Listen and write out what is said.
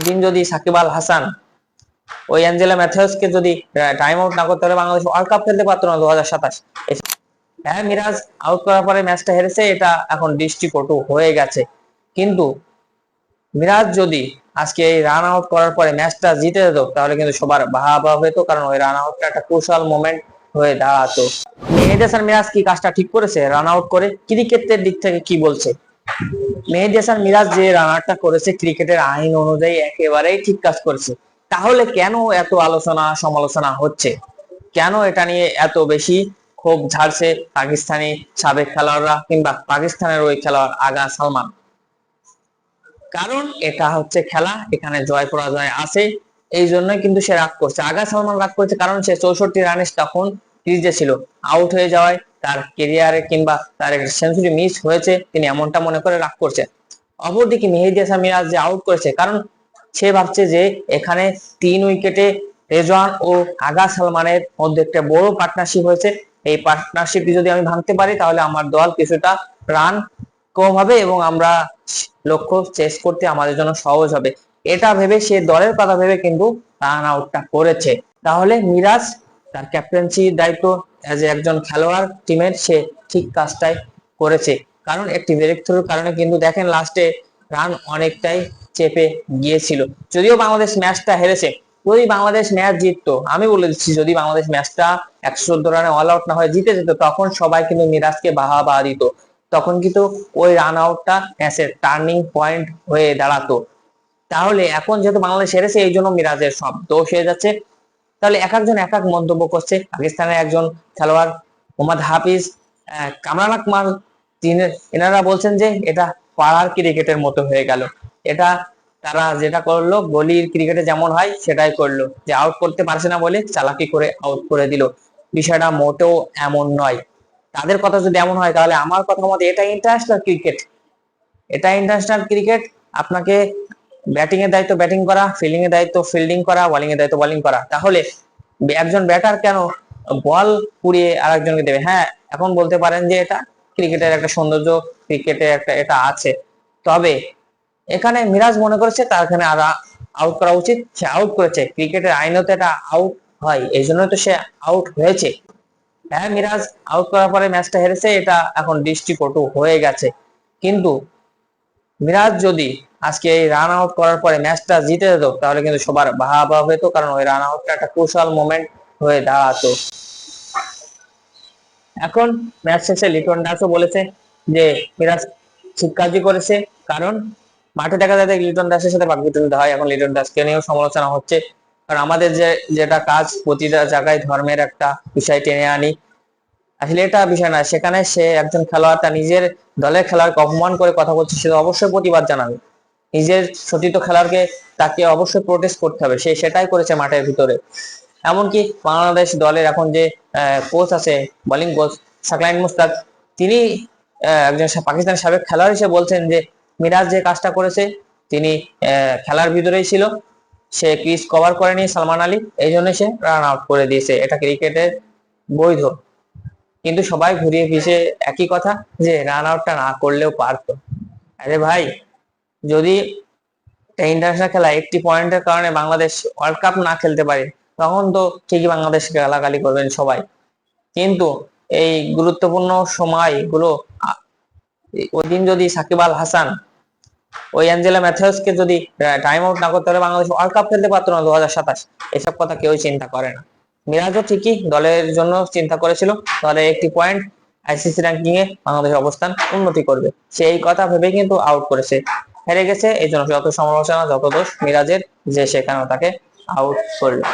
দিন যদি সাকিব আল হাসান ওই অ্যাঞ্জেলা ম্যাথিউসকে যদি টাইম আউট না করতে, তাহলে বাংলাদেশ ওয়ার্ল্ড কাপ খেলতে পারতো না 2027। হ্যাঁ, মিরাজ আউট করার পরে ম্যাচটা হেরেছে, এটা এখন দৃষ্টিকটু হয়ে গেছে। কিন্তু মিরাজ যদি আজকে এই রান আউট করার পরে ম্যাচটা জিতে যেত, তাহলে কিন্তু সবার বাহবা হতো, কারণ ওই রান আউটটা একটা ক্রুশাল মোমেন্ট হয়ে দাঁড়াতো। মেহেদী হাসান মিরাজ কি কাজটা ঠিক করেছে রান আউট করে? ক্রিকেটের দিক থেকে কি বলছে? মেহেদী হাসান মিরাজ যে রান আউটটা করেছে ক্রিকেটের আইন অনুযায়ী একেবারেই ঠিক কাজ করেছে। তাহলে কেন এত আলোচনা সমালোচনা হচ্ছে? কেন এটা নিয়ে এত বেশি ক্ষোভ ঝাড়ছে পাকিস্তানি সাবেক খেলোয়াড়রা কিংবা পাকিস্তানের ওই খেলোয়াড় আগা সালমান? কারণ এটা হচ্ছে খেলা, এখানে জয় পরাজয় আছে, এই জন্যই কিন্তু সে রাগ করছে। আগা সালমান রাগ করছে কারণ সে 64 রানে তখন ক্রিজে ছিল, আউট হয়ে যাওয়ায় তার কেরিয়ারে কিংবা তার একটা সেঞ্চুরি মিস হয়েছে, তিনি এমনটা মনে করে রাগ করছে। অপরদিকে মেহেদী হাসান মিরাজ যে আউট করেছে, কারণ সে ভাবছে যে এখানে 3 উইকেটে রেজওয়ান ও আগা সালমানের মধ্যে একটা বড় পার্টনারশিপ হয়েছে, এই পার্টনারশিপটি যদি আমি ভাঙতে পারি তাহলে আমার দল কিছুটা রান কম হবে এবং আমরা লক্ষ্য চেস করতে আমাদের জন্য সহজ হবে। এটা ভেবে সে দলের কথা ভেবে কিন্তু রান আউটটা করেছে। তাহলে মিরাজ তার ক্যাপ্টেন্সি দায়িত্ব এজ একজন খেলোয়াড় টিমের, সে ঠিক কাজটাই করেছে। কারণ একটি ব্রেক থ্রুর কারণে কিন্তু দেখেন লাস্টে রান অনেকটাই চেপে গিয়েছিল। যদিও বাংলাদেশ ম্যাচটা হেরেছে, যদি বাংলাদেশ ম্যাচ জিততো, আমি বলে দিচ্ছি, যদি বাংলাদেশ ম্যাচটা 114 রানে অল আউট না হয়ে জিতে যেত, তখন সবাই কিন্তু মিরাজকে বাহবা দিত। তখন কিন্তু ওই রান আউটটা ম্যাচের টার্নিং পয়েন্ট হয়ে দাঁড়াতো। তাহলে এখন যেহেতু বাংলাদেশ হেরেছে, এই জন্য মিরাজের সব দোষ হয়ে যাচ্ছে। তাহলে এক একজন এক এক মন্তব্য করছে। পাকিস্তানের একজন খেলোয়াড় মোহাম্মদ হাফিজ, কামরান আকমাল, এনারা বলছেন যে এটা পাড়ার ক্রিকেটের মতো হয়ে গেল। এটা তারা যেটা করলো গলির ক্রিকেটে যেমন হয় সেটাই করলো, যে আউট করতে পারছে না বলে চালাকি করে আউট করে দিল। বিষয়টা মোটেও এমন নয়। তাদের কথা যদি এমন হয়, তাহলে আমার কথা মতে এটা ইন্টারন্যাশনাল ক্রিকেট। এটা ইন্টারন্যাশনাল ক্রিকেট। আপনাকে ব্যাটিং এর দায়িত্ব ব্যাটিং করা, ফিল্ডিং এর দায়িত্ব ফিল্ডিং করা, বোলিং এর দায়িত্ব বোলিং করা। তাহলে একজন ব্যাটার কেন বল পুড়িয়ে আরেকজনকে দেবে? হ্যাঁ, এখন বলতে পারেন যে এটা ক্রিকেটের একটা সৌন্দর্য, ক্রিকেটের একটা এটা আছে। তবে এখানে মিরাজ মনে করেছে তার এখানে আর আউট করা উচিত, সে আউট করেছে। ক্রিকেটের আইনতে এটা আউট হয়, এই জন্য তো সে আউট হয়েছে। হ্যাঁ, মিরাজ আউট করার পরে ম্যাচটা হেরেছে, এটা এখন দৃষ্টিকটু হয়ে গেছে। কিন্তু মিরাজ যদি আজকে এই রান আউট করার পরে ম্যাচটা জিতে যেত, তাহলে কিন্তু সবার বাহবা হতো, কারণ ওই রান আউটটা একটা ক্রুশাল মোমেন্ট হয়ে দাঁড়াতো। এখন ম্যাচ শেষে লিটন দাসও বলেছে যে মিরাজ ঠিক কাজই করেছে, কারণ মাঠে দেখা যায় লিটন দাসের সাথে বাকবিতণ্ডা হয়। এখন লিটন দাসকে নিয়েও সমালোচনা হচ্ছে, কারণ আমাদের যেটা কাজ প্রতিটা জায়গায় ধর্মের একটা বিষয় টেনে আনি, আসলে এটা বিষয় না। সেখানে সে একজন খেলোয়াড় তার নিজের দলের খেলোয়াড়কে অপমান করে কথা বলছে, সে অবশ্যই প্রতিবাদ জানাবে। নিজের সতীর্থ খেলোয়াড়কে তাকে অবশ্যই প্রোটেস্ট করতে হবে, সে সেটাই করেছে মাঠের ভিতরে। এমনকি বাংলাদেশ দলের এখন যে কোচ আছে, বোলিং কোচ সাকলাইন মুস্তাক, তিনি একজন পাকিস্তানের সাবেক খেলোয়াড় হিসেবে বলছেন যে মিরাজ যে কাজটা করেছে, তিনি খেলার ভিতরেই ছিল, সে ক্রিজ কভার করেনি সালমান আলী, এই জন্য সে রান আউট করে দিয়েছে, এটা ক্রিকেটের বৈধ। কিন্তু সবাই ঘুরিয়ে ফিরিয়ে একই কথা, যে রান আউটটা না করলেও পারতো। আরে ভাই, যদি ইন্টারন্যাশনাল খেলা একটি পয়েন্টের কারণে বাংলাদেশ ওয়ার্ল্ড কাপ না খেলতে পারে, তখন তো ঠিকই বাংলাদেশকে গালাগালি করবেন সবাই। কিন্তু এই গুরুত্বপূর্ণ সময়গুলো, ওই দিন যদি সাকিব আল হাসান ওই অ্যাঞ্জেলা ম্যাথিউসকে যদি টাইম আউট না করতে, তাহলে বাংলাদেশ ওয়ার্ল্ড কাপ খেলতে পারতো না 2027। এসব কথা কেউই চিন্তা করে না। মিরাজও ঠিকই দলের জন্য চিন্তা করেছিল, দলের একটি পয়েন্ট আইসিসি র্যাঙ্কিং এ বাংলাদেশ অবস্থান উন্নতি করবে, সেই কথা ভেবে কিন্তু আউট করেছে। হেরে গেছে, এই জন্য যত সমালোচনা যত দোষ মিরাজের, যে সেখানেও তাকে আউট করলো।